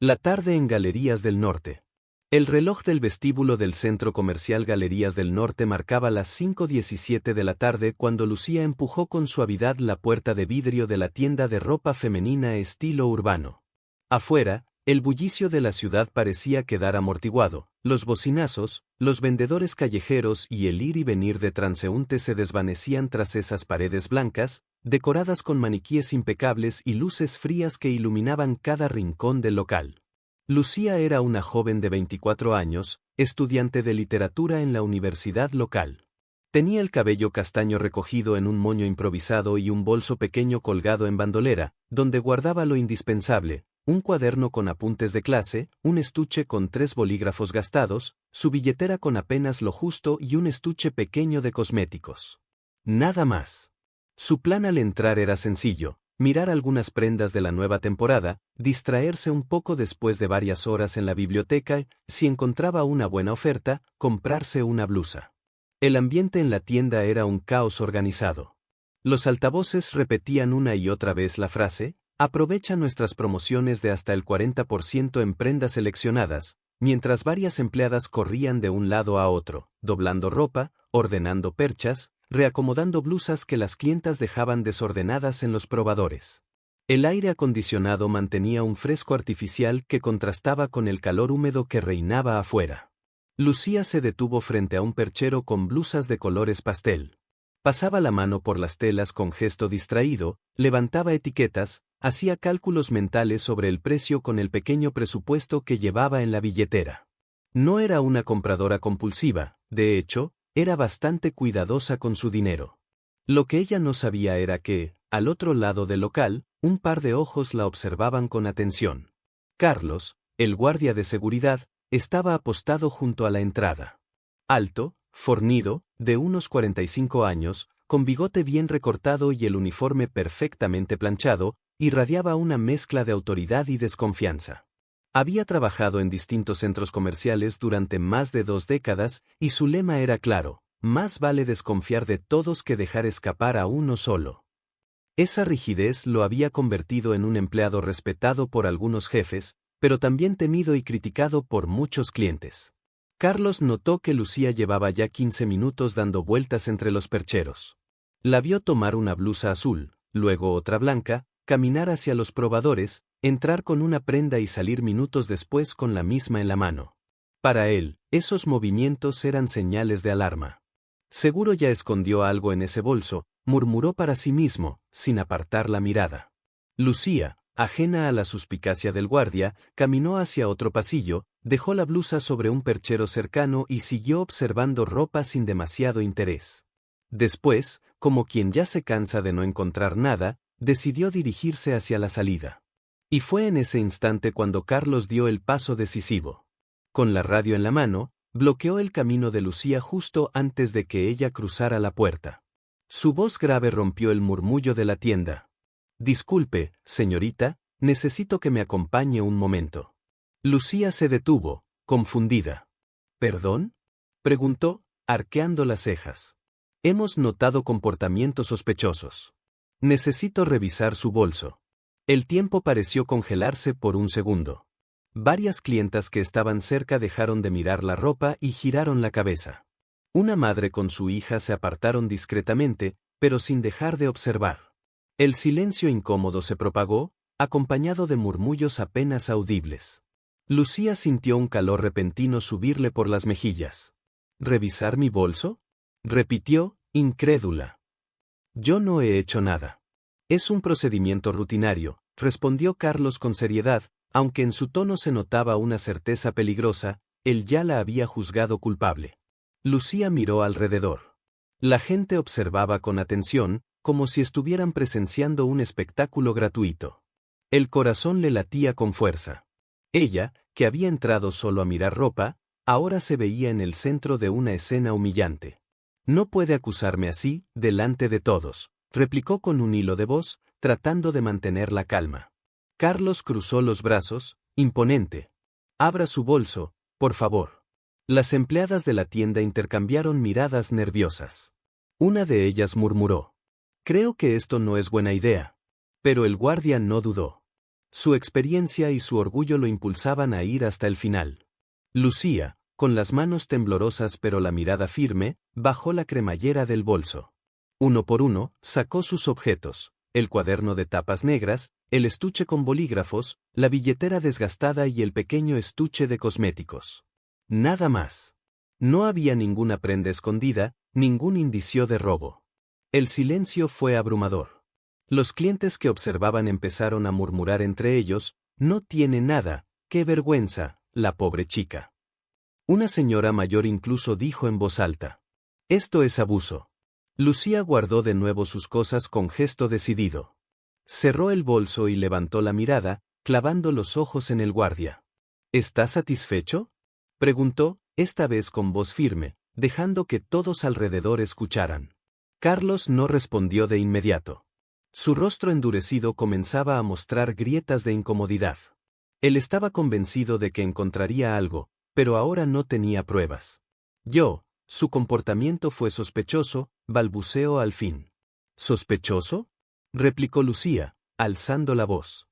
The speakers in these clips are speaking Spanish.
La tarde en Galerías del Norte. El reloj del vestíbulo del centro comercial Galerías del Norte marcaba las 5:17 de la tarde cuando Lucía empujó con suavidad la puerta de vidrio de la tienda de ropa femenina estilo urbano. Afuera, el bullicio de la ciudad parecía quedar amortiguado, los bocinazos, los vendedores callejeros y el ir y venir de transeúntes se desvanecían tras esas paredes blancas, decoradas con maniquíes impecables y luces frías que iluminaban cada rincón del local. Lucía era una joven de 24 años, estudiante de literatura en la universidad local. Tenía el cabello castaño recogido en un moño improvisado y un bolso pequeño colgado en bandolera, donde guardaba lo indispensable: un cuaderno con apuntes de clase, un estuche con 3 bolígrafos gastados, su billetera con apenas lo justo y un estuche pequeño de cosméticos. Nada más. Su plan al entrar era sencillo: mirar algunas prendas de la nueva temporada, distraerse un poco después de varias horas en la biblioteca y, si encontraba una buena oferta, comprarse una blusa. El ambiente en la tienda era un caos organizado. Los altavoces repetían una y otra vez la frase: aprovecha nuestras promociones de hasta el 40% en prendas seleccionadas, mientras varias empleadas corrían de un lado a otro, doblando ropa, ordenando perchas, reacomodando blusas que las clientas dejaban desordenadas en los probadores. El aire acondicionado mantenía un fresco artificial que contrastaba con el calor húmedo que reinaba afuera. Lucía se detuvo frente a un perchero con blusas de colores pastel. Pasaba la mano por las telas con gesto distraído, levantaba etiquetas, hacía cálculos mentales sobre el precio con el pequeño presupuesto que llevaba en la billetera. No era una compradora compulsiva, de hecho, era bastante cuidadosa con su dinero. Lo que ella no sabía era que, al otro lado del local, un par de ojos la observaban con atención. Carlos, el guardia de seguridad, estaba apostado junto a la entrada. Alto, fornido, de unos 45 años, con bigote bien recortado y el uniforme perfectamente planchado, irradiaba una mezcla de autoridad y desconfianza. Había trabajado en distintos centros comerciales durante más de 2 décadas y su lema era claro: más vale desconfiar de todos que dejar escapar a uno solo. Esa rigidez lo había convertido en un empleado respetado por algunos jefes, pero también temido y criticado por muchos clientes. Carlos notó que Lucía llevaba ya 15 minutos dando vueltas entre los percheros. La vio tomar una blusa azul, luego otra blanca, caminar hacia los probadores, entrar con una prenda y salir minutos después con la misma en la mano. Para él, esos movimientos eran señales de alarma. Seguro ya escondió algo en ese bolso, murmuró para sí mismo, sin apartar la mirada. Lucía, ajena a la suspicacia del guardia, caminó hacia otro pasillo, dejó la blusa sobre un perchero cercano y siguió observando ropa sin demasiado interés. Después, como quien ya se cansa de no encontrar nada, decidió dirigirse hacia la salida. Y fue en ese instante cuando Carlos dio el paso decisivo. Con la radio en la mano, bloqueó el camino de Lucía justo antes de que ella cruzara la puerta. Su voz grave rompió el murmullo de la tienda. Disculpe, señorita, necesito que me acompañe un momento. Lucía se detuvo, confundida. ¿Perdón?, preguntó, arqueando las cejas. Hemos notado comportamientos sospechosos. Necesito revisar su bolso. El tiempo pareció congelarse por un segundo. Varias clientas que estaban cerca dejaron de mirar la ropa y giraron la cabeza. Una madre con su hija se apartaron discretamente, pero sin dejar de observar. El silencio incómodo se propagó, acompañado de murmullos apenas audibles. Lucía sintió un calor repentino subirle por las mejillas. ¿Revisar mi bolso?, repitió, incrédula. Yo no he hecho nada. Es un procedimiento rutinario, respondió Carlos con seriedad, aunque en su tono se notaba una certeza peligrosa: él ya la había juzgado culpable. Lucía miró alrededor. La gente observaba con atención, como si estuvieran presenciando un espectáculo gratuito. El corazón le latía con fuerza. Ella, que había entrado solo a mirar ropa, ahora se veía en el centro de una escena humillante. No puede acusarme así, delante de todos, replicó con un hilo de voz, tratando de mantener la calma. Carlos cruzó los brazos, imponente. Abra su bolso, por favor. Las empleadas de la tienda intercambiaron miradas nerviosas. Una de ellas murmuró: creo que esto no es buena idea. Pero el guardia no dudó. Su experiencia y su orgullo lo impulsaban a ir hasta el final. Lucía, con las manos temblorosas pero la mirada firme, bajó la cremallera del bolso. Uno por uno, sacó sus objetos: el cuaderno de tapas negras, el estuche con bolígrafos, la billetera desgastada y el pequeño estuche de cosméticos. Nada más. No había ninguna prenda escondida, ningún indicio de robo. El silencio fue abrumador. Los clientes que observaban empezaron a murmurar entre ellos: «No tiene nada, qué vergüenza, la pobre chica». Una señora mayor incluso dijo en voz alta: «Esto es abuso». Lucía guardó de nuevo sus cosas con gesto decidido. Cerró el bolso y levantó la mirada, clavando los ojos en el guardia. «¿Estás satisfecho?», preguntó, esta vez con voz firme, dejando que todos alrededor escucharan. Carlos no respondió de inmediato. Su rostro endurecido comenzaba a mostrar grietas de incomodidad. Él estaba convencido de que encontraría algo, pero ahora no tenía pruebas. Su comportamiento fue sospechoso, balbuceó al fin. ¿Sospechoso?, replicó Lucía, alzando la voz.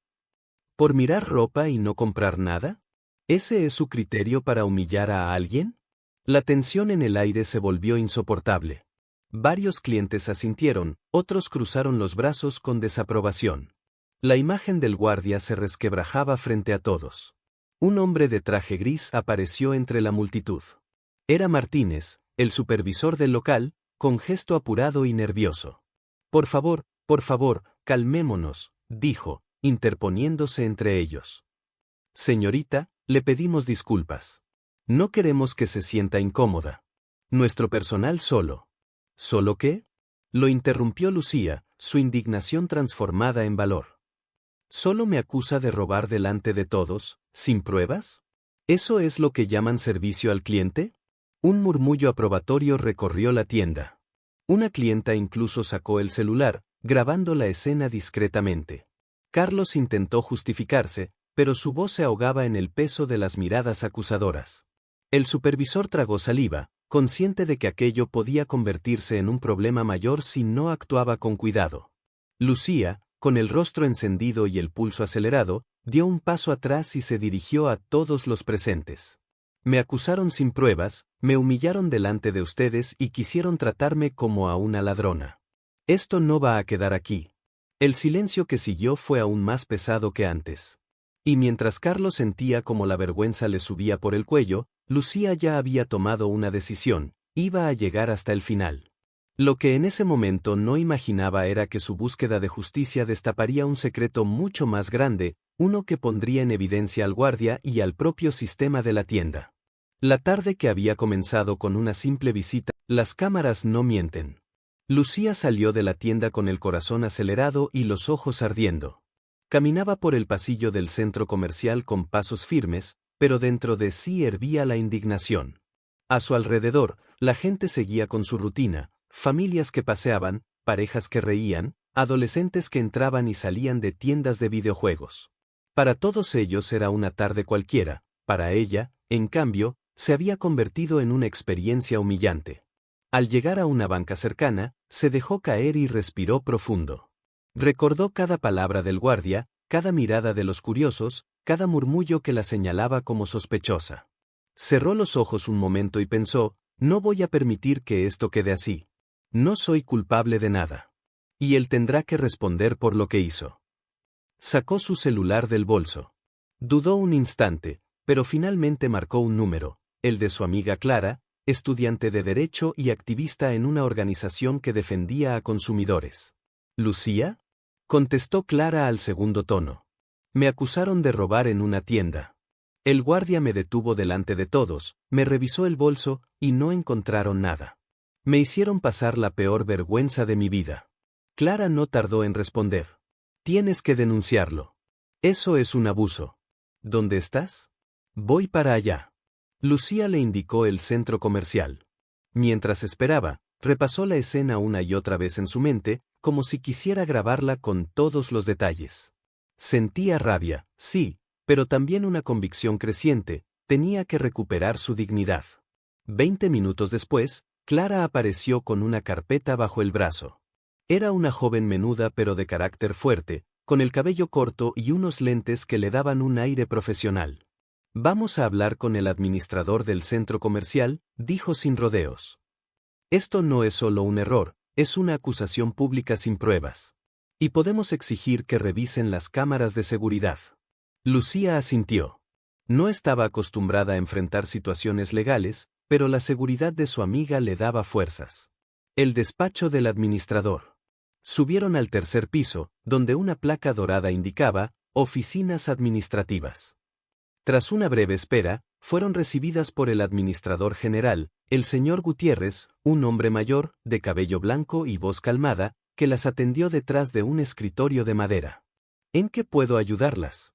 ¿Por mirar ropa y no comprar nada? ¿Ese es su criterio para humillar a alguien? La tensión en el aire se volvió insoportable. Varios clientes asintieron, otros cruzaron los brazos con desaprobación. La imagen del guardia se resquebrajaba frente a todos. Un hombre de traje gris apareció entre la multitud. Era Martínez, el supervisor del local, con gesto apurado y nervioso. Por favor, calmémonos», dijo, interponiéndose entre ellos. «Señorita, le pedimos disculpas. No queremos que se sienta incómoda. Nuestro personal solo». ¿Solo qué?, lo interrumpió Lucía, su indignación transformada en valor. ¿Solo me acusa de robar delante de todos, sin pruebas? ¿Eso es lo que llaman servicio al cliente? Un murmullo aprobatorio recorrió la tienda. Una clienta incluso sacó el celular, grabando la escena discretamente. Carlos intentó justificarse, pero su voz se ahogaba en el peso de las miradas acusadoras. El supervisor tragó saliva, consciente de que aquello podía convertirse en un problema mayor si no actuaba con cuidado. Lucía, con el rostro encendido y el pulso acelerado, dio un paso atrás y se dirigió a todos los presentes. «Me acusaron sin pruebas, me humillaron delante de ustedes y quisieron tratarme como a una ladrona. Esto no va a quedar aquí». El silencio que siguió fue aún más pesado que antes. Y mientras Carlos sentía como la vergüenza le subía por el cuello, Lucía ya había tomado una decisión: iba a llegar hasta el final. Lo que en ese momento no imaginaba era que su búsqueda de justicia destaparía un secreto mucho más grande, uno que pondría en evidencia al guardia y al propio sistema de la tienda. La tarde que había comenzado con una simple visita, las cámaras no mienten. Lucía salió de la tienda con el corazón acelerado y los ojos ardiendo. Caminaba por el pasillo del centro comercial con pasos firmes, pero dentro de sí hervía la indignación. A su alrededor, la gente seguía con su rutina: familias que paseaban, parejas que reían, adolescentes que entraban y salían de tiendas de videojuegos. Para todos ellos era una tarde cualquiera, para ella, en cambio, se había convertido en una experiencia humillante. Al llegar a una banca cercana, se dejó caer y respiró profundo. Recordó cada palabra del guardia, cada mirada de los curiosos, cada murmullo que la señalaba como sospechosa. Cerró los ojos un momento y pensó: no voy a permitir que esto quede así. No soy culpable de nada. Y él tendrá que responder por lo que hizo. Sacó su celular del bolso. Dudó un instante, pero finalmente marcó un número: el de su amiga Clara, estudiante de Derecho y activista en una organización que defendía a consumidores. ¿Lucía?, contestó Clara al segundo tono. Me acusaron de robar en una tienda. El guardia me detuvo delante de todos, me revisó el bolso, y no encontraron nada. Me hicieron pasar la peor vergüenza de mi vida. Clara no tardó en responder. Tienes que denunciarlo. Eso es un abuso. ¿Dónde estás? Voy para allá. Lucía le indicó el centro comercial. Mientras esperaba, repasó la escena una y otra vez en su mente, como si quisiera grabarla con todos los detalles. Sentía rabia, sí, pero también una convicción creciente: tenía que recuperar su dignidad. 20 minutos después, Clara apareció con una carpeta bajo el brazo. Era una joven menuda pero de carácter fuerte, con el cabello corto y unos lentes que le daban un aire profesional. Vamos a hablar con el administrador del centro comercial, dijo sin rodeos. Esto no es solo un error, es una acusación pública sin pruebas. Y podemos exigir que revisen las cámaras de seguridad. Lucía asintió. No estaba acostumbrada a enfrentar situaciones legales, pero la seguridad de su amiga le daba fuerzas. El despacho del administrador. Subieron al tercer piso, donde una placa dorada indicaba, oficinas administrativas. Tras una breve espera, fueron recibidas por el administrador general, el señor Gutiérrez, un hombre mayor, de cabello blanco y voz calmada, que las atendió detrás de un escritorio de madera. ¿En qué puedo ayudarlas?,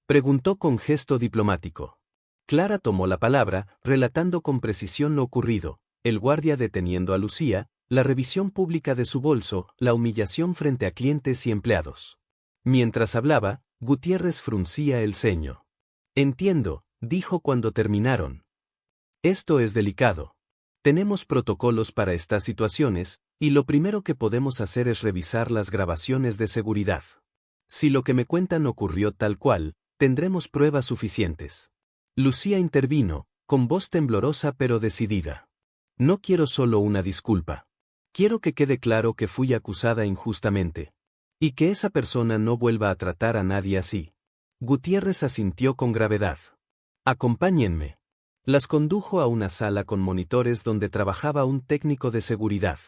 preguntó con gesto diplomático. Clara tomó la palabra, relatando con precisión lo ocurrido, el guardia deteniendo a Lucía, la revisión pública de su bolso, la humillación frente a clientes y empleados. Mientras hablaba, Gutiérrez fruncía el ceño. Entiendo, dijo cuando terminaron. Esto es delicado. Tenemos protocolos para estas situaciones, y lo primero que podemos hacer es revisar las grabaciones de seguridad. Si lo que me cuentan ocurrió tal cual, tendremos pruebas suficientes. Lucía intervino, con voz temblorosa pero decidida. No quiero solo una disculpa. Quiero que quede claro que fui acusada injustamente. Y que esa persona no vuelva a tratar a nadie así. Gutiérrez asintió con gravedad. Acompáñenme. Las condujo a una sala con monitores donde trabajaba un técnico de seguridad.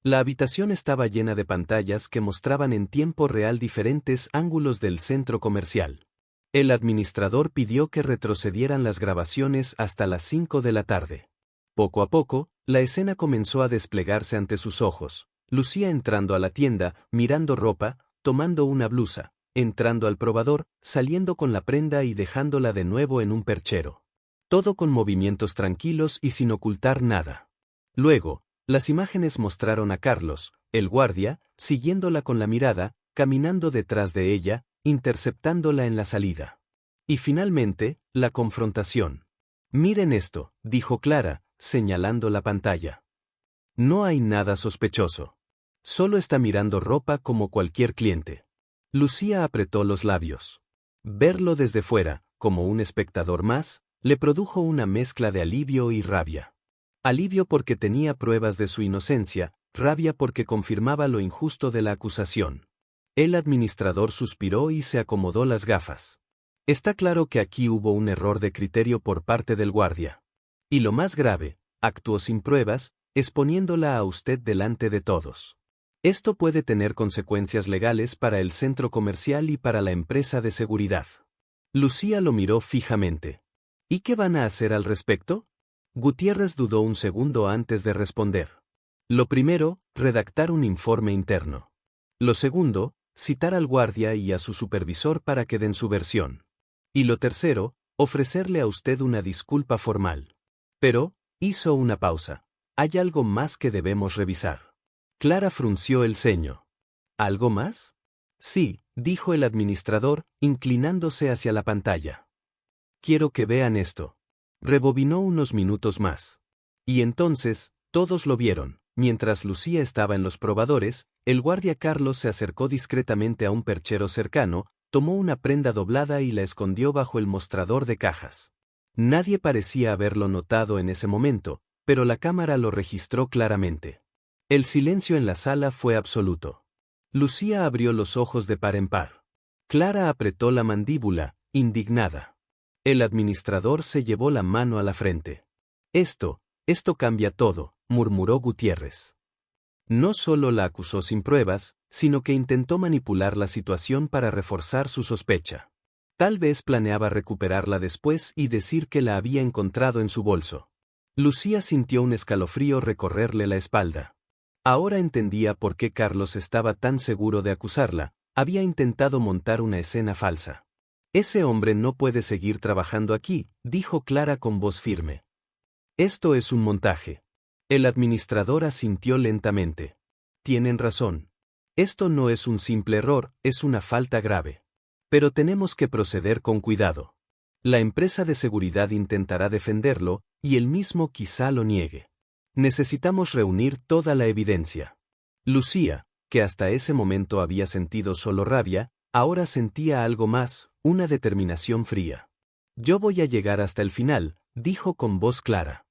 La habitación estaba llena de pantallas que mostraban en tiempo real diferentes ángulos del centro comercial. El administrador pidió que retrocedieran las grabaciones hasta las 5 de la tarde. Poco a poco, la escena comenzó a desplegarse ante sus ojos. Lucía entrando a la tienda, mirando ropa, tomando una blusa, entrando al probador, saliendo con la prenda y dejándola de nuevo en un perchero. Todo con movimientos tranquilos y sin ocultar nada. Luego, las imágenes mostraron a Carlos, el guardia, siguiéndola con la mirada, caminando detrás de ella, interceptándola en la salida. Y finalmente, la confrontación. Miren esto, dijo Clara, señalando la pantalla. No hay nada sospechoso. Solo está mirando ropa como cualquier cliente. Lucía apretó los labios. Verlo desde fuera, como un espectador más, le produjo una mezcla de alivio y rabia. Alivio porque tenía pruebas de su inocencia, rabia porque confirmaba lo injusto de la acusación. El administrador suspiró y se acomodó las gafas. Está claro que aquí hubo un error de criterio por parte del guardia. Y lo más grave, actuó sin pruebas, exponiéndola a usted delante de todos. Esto puede tener consecuencias legales para el centro comercial y para la empresa de seguridad. Lucía lo miró fijamente. ¿Y qué van a hacer al respecto? Gutiérrez dudó un segundo antes de responder. Lo primero, redactar un informe interno. Lo segundo, citar al guardia y a su supervisor para que den su versión. Y lo tercero, ofrecerle a usted una disculpa formal. Pero, hizo una pausa. Hay algo más que debemos revisar. Clara frunció el ceño. ¿Algo más? Sí, dijo el administrador, inclinándose hacia la pantalla. Quiero que vean esto. Rebobinó unos minutos más. Y entonces, todos lo vieron. Mientras Lucía estaba en los probadores, el guardia Carlos se acercó discretamente a un perchero cercano, tomó una prenda doblada y la escondió bajo el mostrador de cajas. Nadie parecía haberlo notado en ese momento, pero la cámara lo registró claramente. El silencio en la sala fue absoluto. Lucía abrió los ojos de par en par. Clara apretó la mandíbula, indignada. El administrador se llevó la mano a la frente. Esto cambia todo, murmuró Gutiérrez. No solo la acusó sin pruebas, sino que intentó manipular la situación para reforzar su sospecha. Tal vez planeaba recuperarla después y decir que la había encontrado en su bolso. Lucía sintió un escalofrío recorrerle la espalda. Ahora entendía por qué Carlos estaba tan seguro de acusarla, había intentado montar una escena falsa. Ese hombre no puede seguir trabajando aquí, dijo Clara con voz firme. Esto es un montaje. El administrador asintió lentamente. Tienen razón. Esto no es un simple error, es una falta grave. Pero tenemos que proceder con cuidado. La empresa de seguridad intentará defenderlo, y él mismo quizá lo niegue. Necesitamos reunir toda la evidencia. Lucía, que hasta ese momento había sentido solo rabia, Ahora sentía algo más, una determinación fría. Yo voy a llegar hasta el final, dijo con voz clara.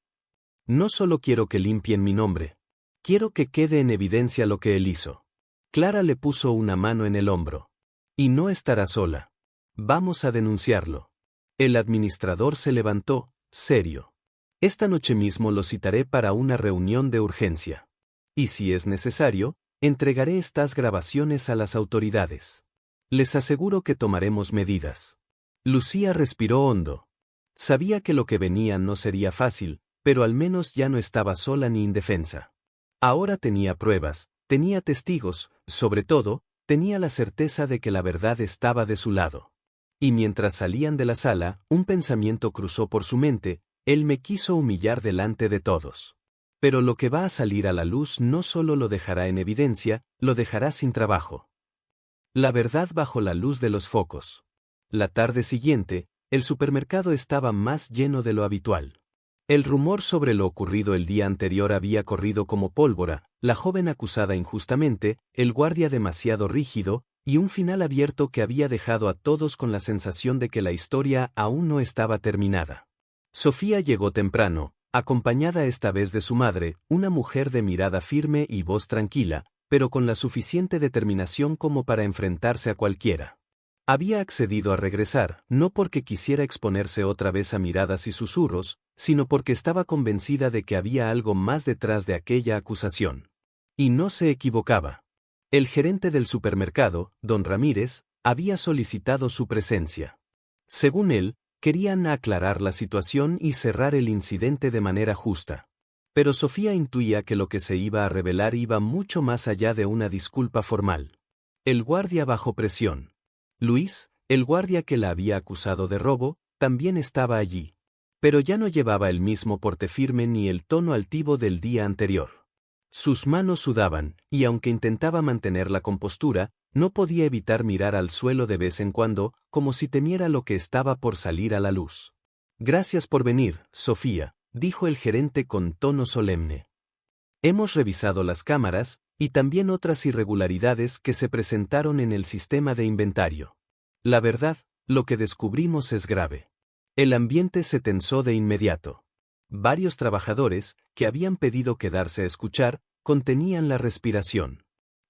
No solo quiero que limpien mi nombre. Quiero que quede en evidencia lo que él hizo. Clara le puso una mano en el hombro. Y no estará sola. Vamos a denunciarlo. El administrador se levantó, serio. Esta noche mismo lo citaré para una reunión de urgencia. Y si es necesario, entregaré estas grabaciones a las autoridades. Les aseguro que tomaremos medidas. Lucía respiró hondo. Sabía que lo que venía no sería fácil, pero al menos ya no estaba sola ni indefensa. Ahora tenía pruebas, tenía testigos, sobre todo, tenía la certeza de que la verdad estaba de su lado. Y mientras salían de la sala, un pensamiento cruzó por su mente: él me quiso humillar delante de todos. Pero lo que va a salir a la luz no solo lo dejará en evidencia, lo dejará sin trabajo. La verdad bajo la luz de los focos. La tarde siguiente, el supermercado estaba más lleno de lo habitual. El rumor sobre lo ocurrido el día anterior había corrido como pólvora, la joven acusada injustamente, el guardia demasiado rígido, y un final abierto que había dejado a todos con la sensación de que la historia aún no estaba terminada. Sofía llegó temprano, acompañada esta vez de su madre, una mujer de mirada firme y voz tranquila, pero con la suficiente determinación como para enfrentarse a cualquiera. Había accedido a regresar, no porque quisiera exponerse otra vez a miradas y susurros, sino porque estaba convencida de que había algo más detrás de aquella acusación. Y no se equivocaba. El gerente del supermercado, don Ramírez, había solicitado su presencia. Según él, querían aclarar la situación y cerrar el incidente de manera justa. Pero Sofía intuía que lo que se iba a revelar iba mucho más allá de una disculpa formal. El guardia bajo presión. Luis, el guardia que la había acusado de robo, también estaba allí. Pero ya no llevaba el mismo porte firme ni el tono altivo del día anterior. Sus manos sudaban, y aunque intentaba mantener la compostura, no podía evitar mirar al suelo de vez en cuando, como si temiera lo que estaba por salir a la luz. Gracias por venir, Sofía, dijo el gerente con tono solemne. Hemos revisado las cámaras, y también otras irregularidades que se presentaron en el sistema de inventario. La verdad, lo que descubrimos es grave. El ambiente se tensó de inmediato. Varios trabajadores, que habían pedido quedarse a escuchar, contenían la respiración.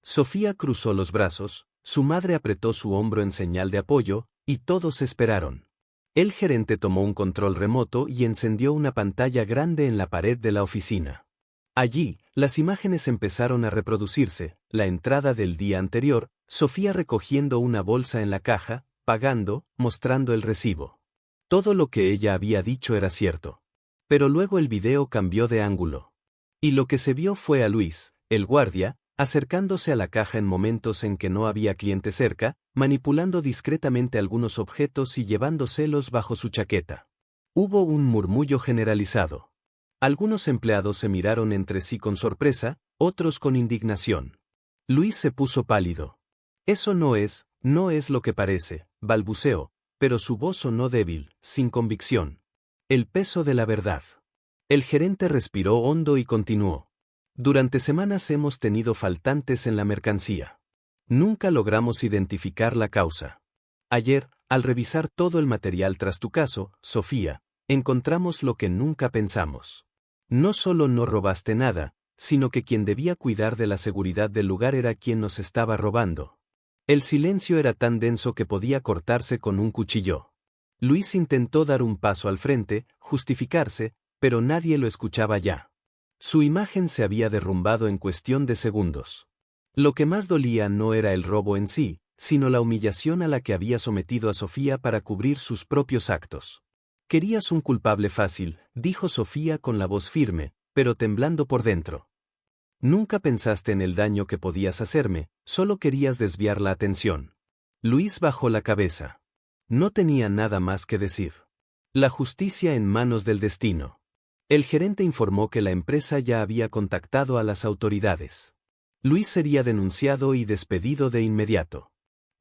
Sofía cruzó los brazos, su madre apretó su hombro en señal de apoyo, y todos esperaron. El gerente tomó un control remoto y encendió una pantalla grande en la pared de la oficina. Allí, las imágenes empezaron a reproducirse: la entrada del día anterior, Sofía recogiendo una bolsa en la caja, pagando, mostrando el recibo. Todo lo que ella había dicho era cierto. Pero luego el video cambió de ángulo. Y lo que se vio fue a Luis, el guardia, acercándose a la caja en momentos en que no había cliente cerca, manipulando discretamente algunos objetos y llevándoselos bajo su chaqueta. Hubo un murmullo generalizado. Algunos empleados se miraron entre sí con sorpresa, otros con indignación. Luis se puso pálido. Eso no es lo que parece, balbuceó, pero su voz sonó débil, sin convicción. El peso de la verdad. El gerente respiró hondo y continuó. Durante semanas hemos tenido faltantes en la mercancía. Nunca logramos identificar la causa. Ayer, al revisar todo el material tras tu caso, Sofía, encontramos lo que nunca pensamos. No solo no robaste nada, sino que quien debía cuidar de la seguridad del lugar era quien nos estaba robando. El silencio era tan denso que podía cortarse con un cuchillo. Luis intentó dar un paso al frente, justificarse, pero nadie lo escuchaba ya. Su imagen se había derrumbado en cuestión de segundos. Lo que más dolía no era el robo en sí, sino la humillación a la que había sometido a Sofía para cubrir sus propios actos. Querías un culpable fácil, dijo Sofía con la voz firme, pero temblando por dentro. Nunca pensaste en el daño que podías hacerme, solo querías desviar la atención. Luis bajó la cabeza. No tenía nada más que decir. La justicia en manos del destino. El gerente informó que la empresa ya había contactado a las autoridades. Luis sería denunciado y despedido de inmediato.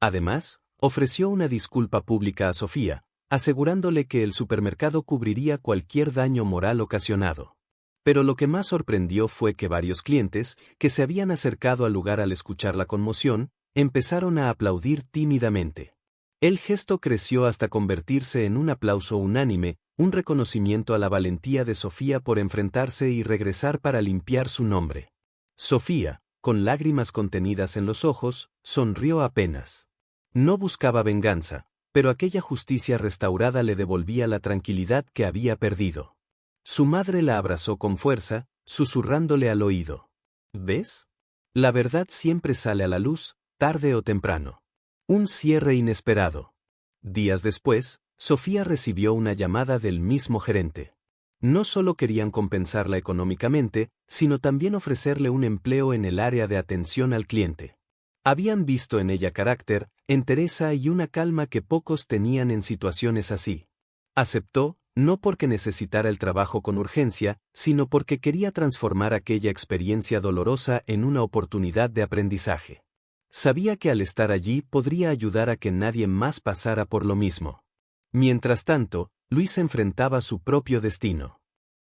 Además, ofreció una disculpa pública a Sofía, asegurándole que el supermercado cubriría cualquier daño moral ocasionado. Pero lo que más sorprendió fue que varios clientes, que se habían acercado al lugar al escuchar la conmoción, empezaron a aplaudir tímidamente. El gesto creció hasta convertirse en un aplauso unánime, un reconocimiento a la valentía de Sofía por enfrentarse y regresar para limpiar su nombre. Sofía, con lágrimas contenidas en los ojos, sonrió apenas. No buscaba venganza, pero aquella justicia restaurada le devolvía la tranquilidad que había perdido. Su madre la abrazó con fuerza, susurrándole al oído. ¿Ves? La verdad siempre sale a la luz, tarde o temprano. Un cierre inesperado. Días después, Sofía recibió una llamada del mismo gerente. No solo querían compensarla económicamente, sino también ofrecerle un empleo en el área de atención al cliente. Habían visto en ella carácter, entereza y una calma que pocos tenían en situaciones así. Aceptó, no porque necesitara el trabajo con urgencia, sino porque quería transformar aquella experiencia dolorosa en una oportunidad de aprendizaje. Sabía que al estar allí podría ayudar a que nadie más pasara por lo mismo. Mientras tanto, Luis enfrentaba su propio destino.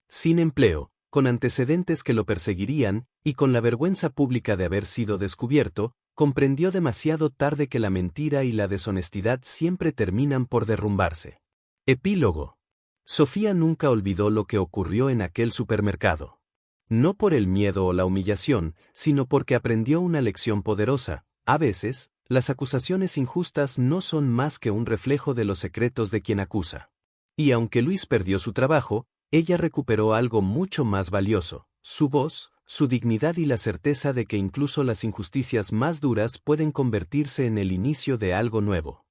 Sin empleo, con antecedentes que lo perseguirían, y con la vergüenza pública de haber sido descubierto, comprendió demasiado tarde que la mentira y la deshonestidad siempre terminan por derrumbarse. Epílogo. Sofía nunca olvidó lo que ocurrió en aquel supermercado. No por el miedo o la humillación, sino porque aprendió una lección poderosa. A veces, las acusaciones injustas no son más que un reflejo de los secretos de quien acusa. Y aunque Luis perdió su trabajo, ella recuperó algo mucho más valioso, su voz, su dignidad y la certeza de que incluso las injusticias más duras pueden convertirse en el inicio de algo nuevo.